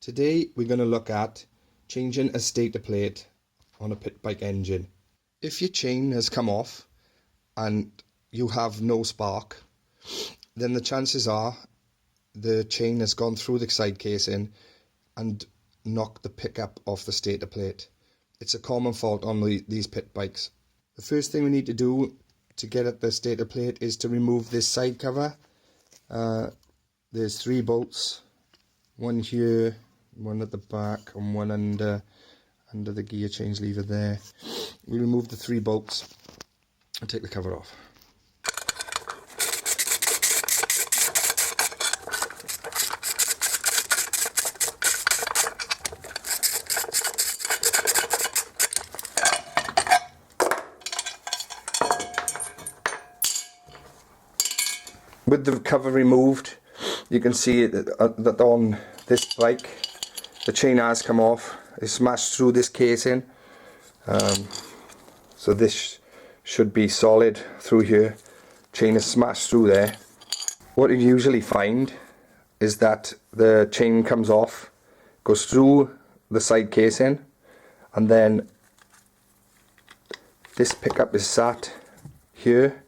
Today we're going to look at changing a stator plate on a pit bike engine. If your chain has come off and you have no spark, then the chances are the chain has gone through the side casing and knocked the pickup off the stator plate. It's a common fault on these pit bikes. The first thing we need to do to get at the stator plate is to remove this side cover. There's 3 bolts, one here, one at the back, and one under the gear change lever there. We remove the 3 bolts and take the cover off. With the cover removed, you can see that on this bike the chain has come off. It's smashed through this casing, so this should be solid through here. Chain is smashed through there. What you usually find is that the chain comes off, goes through the side casing, and then this pickup is sat here.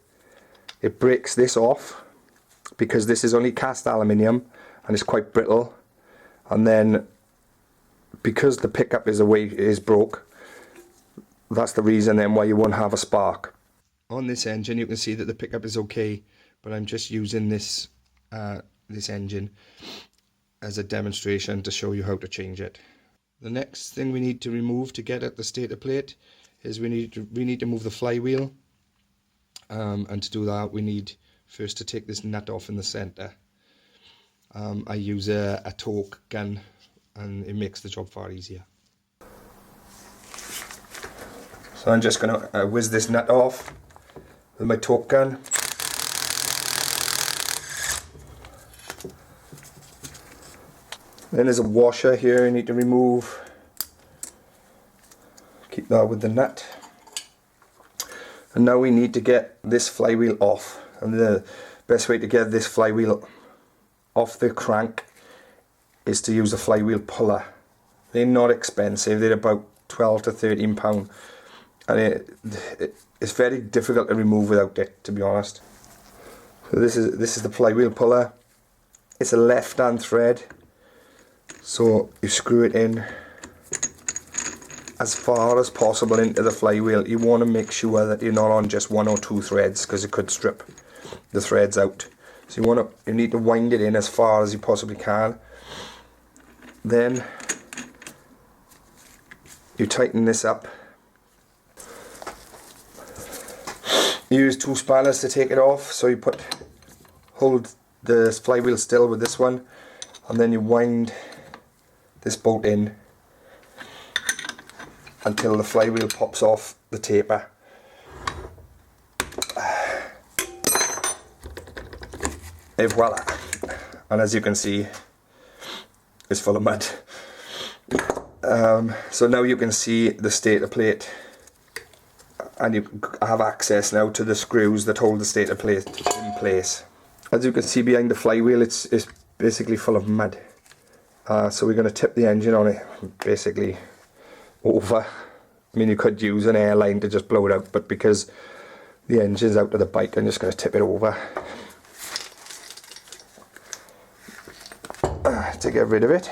It breaks this off because this is only cast aluminium and it's quite brittle, and then because the pickup is broke, that's the reason then why you won't have a spark. On this engine you can see that the pickup is okay, but I'm just using this engine as a demonstration to show you how to change it. The next thing we need to remove to get at the stator plate is we need to move the flywheel, and to do that we need first to take this nut off in the center. I use a torque gun and it makes the job far easier. So I'm just going to whiz this nut off with my torque gun. Then there's a washer here you need to remove. Keep that with the nut. And now we need to get this flywheel off. And the best way to get this flywheel off the crank is to use a flywheel puller. They're not expensive, they're about 12 to 13 pound, and it's very difficult to remove without it, to be honest. So this is the flywheel puller. It's a left hand thread, so you screw it in as far as possible into the flywheel. You want to make sure that you're not on just 1 or 2 threads, because it could strip the threads out. So you need to wind it in as far as you possibly can. Then you tighten this up. You use 2 spanners to take it off. So you hold the flywheel still with this one, and then you wind this bolt in until the flywheel pops off the taper. Et voila! And as you can see, it's full of mud. So now you can see the stator plate, and you have access now to the screws that hold the stator plate in place. As you can see behind the flywheel, it's basically full of mud. So we're going to tip the engine on it basically over. I mean, you could use an airline to just blow it out, but because the engine's out of the bike, I'm just going to tip it over to get rid of it.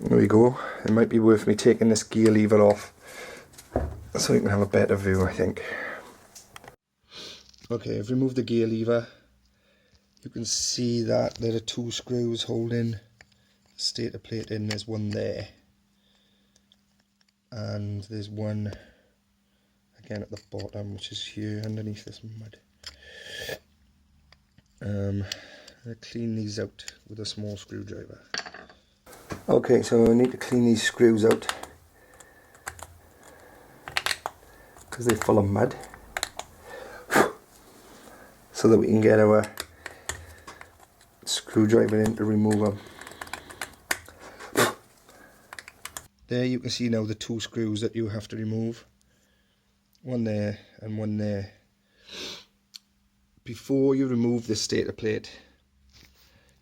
There we go. It might be worth me taking this gear lever off so you can have a better view, I think. Okay, I've removed the gear lever. You can see that there are 2 screws holding the stator plate in. There's one there, and there's one again at the bottom, which is here underneath this mud. I'll clean these out with a small screwdriver. Okay, so I need to clean these screws out because they're full of mud, so that we can get our screwdriver in to remove them. There you can see now the 2 screws that you have to remove. One there and one there. Before you remove this stator plate,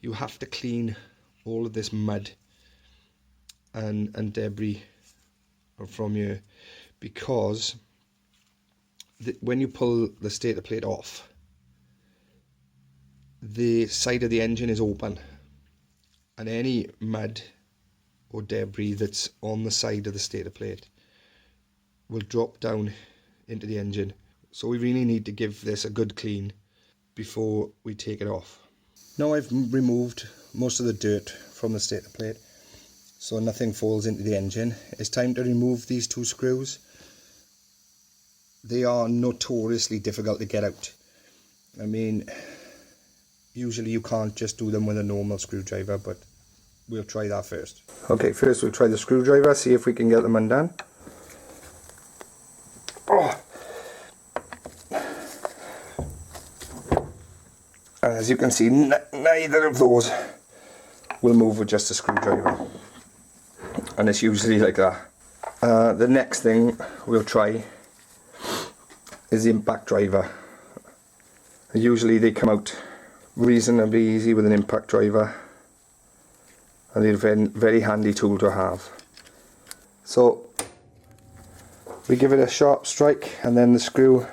you have to clean all of this mud and debris from you, because when you pull the stator plate off, the side of the engine is open, and any mud or debris that's on the side of the stator plate will drop down into the engine. So we really need to give this a good clean before we take it off. Now I've removed most of the dirt from the stator plate, so nothing falls into the engine. It's time to remove these two screws. They are notoriously difficult to get out. I mean, usually you can't just do them with a normal screwdriver, but we'll try that first. Okay, first we'll try the screwdriver, see if we can get them undone. Oh. And as you can see, neither of those will move with just a screwdriver. And it's usually like that. The next thing we'll try is the impact driver. Usually they come out reasonably easy with an impact driver, and they're a very, very handy tool to have. So we give it a sharp strike, and then the screw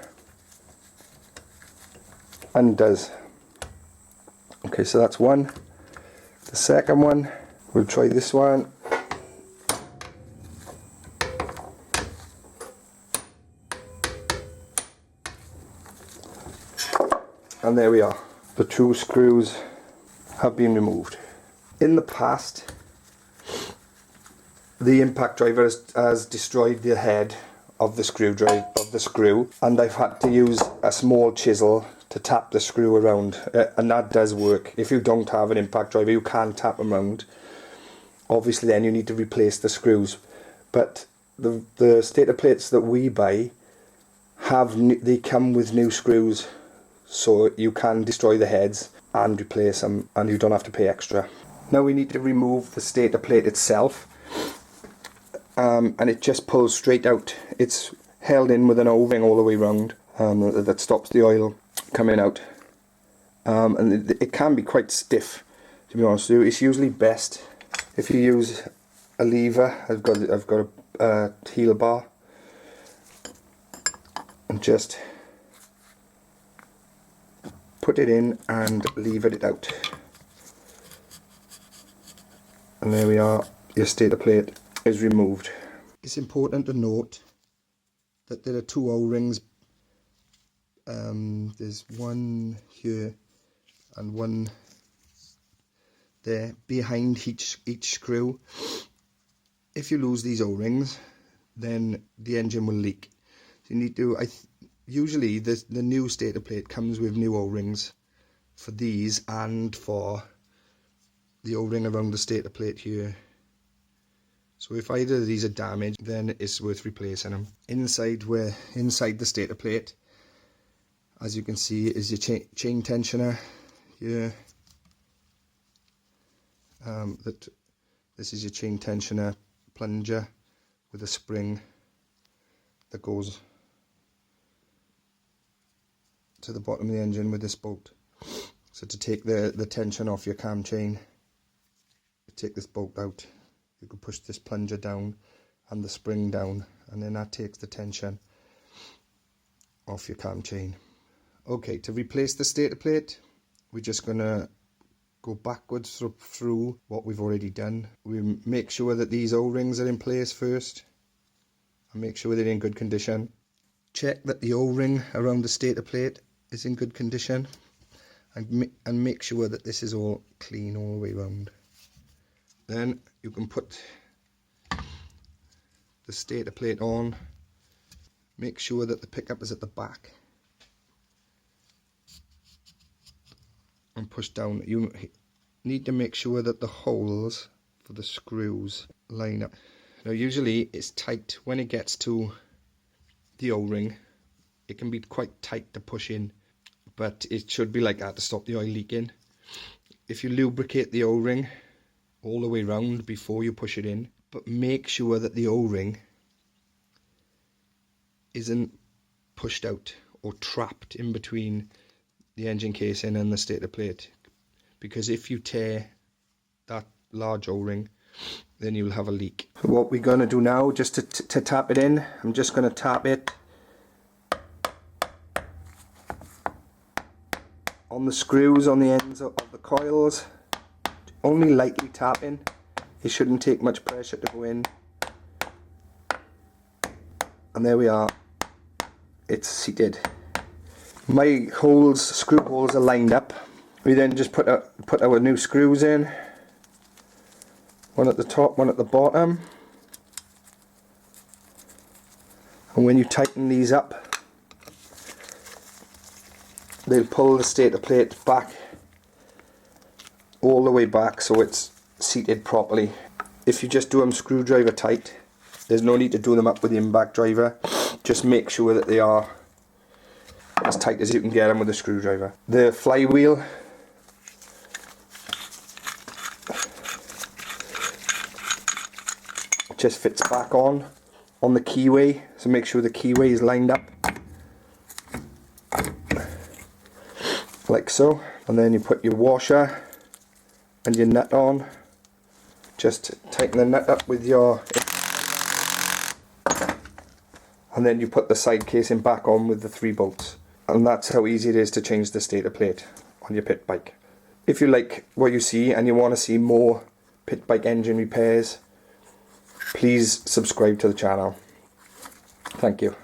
undoes. Okay, so that's one. The second one, we'll try this one. And there we are. The two screws have been removed. In the past, the impact driver has destroyed the head of the screw, and I've had to use a small chisel to tap the screw around, and that does work. If you don't have an impact driver, you can tap them around. Obviously then you need to replace the screws, but the stator plates that we buy they come with new screws, so you can destroy the heads and replace them, and you don't have to pay extra. Now we need to remove the stator plate itself, and it just pulls straight out. It's held in with an O-ring all the way around that stops the oil coming out, and it can be quite stiff, to be honest with you. It's usually best if you use a lever. I've got a heel bar, and just put it in and lever it out, and there we are. Your stator plate is removed. It's important to note that there are two O-rings. There's one here and one there behind each screw. If you lose these O-rings, then the engine will leak. So you need to, usually the new stator plate comes with new O-rings for these and for the O-ring around the stator plate here. So if either of these are damaged, then it's worth replacing them. Inside the stator plate, as you can see, is your chain tensioner here. This is your chain tensioner plunger with a spring that goes to the bottom of the engine with this bolt. So to take the tension off your cam chain, you take this bolt out, you can push this plunger down and the spring down, and then that takes the tension off your cam chain. Okay, to replace the stator plate, we're just going to go backwards through what we've already done. We make sure that these O-rings are in place first, and make sure they're in good condition. Check that the O-ring around the stator plate is in good condition, and make sure that this is all clean all the way around. Then you can put the stator plate on. Make sure that the pickup is at the back, and push down. You need to make sure that the holes for the screws line up. Now usually it's tight when it gets to the O-ring. It can be quite tight to push in, but it should be like that to stop the oil leaking. If you lubricate the O-ring all the way around before you push it in, but make sure that the O-ring isn't pushed out or trapped in between the engine casing and the stator plate, because if you tear that large O-ring, then you'll have a leak. So what we're going to do now, just to tap it in, I'm just going to tap it on the screws on the ends of the coils, only lightly tapping. It shouldn't take much pressure to go in. And there we are, it's seated. My holes, screw holes are lined up. We then just put our new screws in. One at the top, one at the bottom. And when you tighten these up, they'll pull the stator plate back, all the way back, so it's seated properly. If you just do them screwdriver tight, there's no need to do them up with the impact driver. Just make sure that they are as tight as you can get them with a screwdriver. The flywheel just fits back on the keyway, so make sure the keyway is lined up like so. And then you put your washer and your nut on. Just tighten the nut up with your, and then you put the side casing back on with the 3 bolts. And that's how easy it is to change the stator plate on your pit bike. If you like what you see and you want to see more pit bike engine repairs, please subscribe to the channel. Thank you.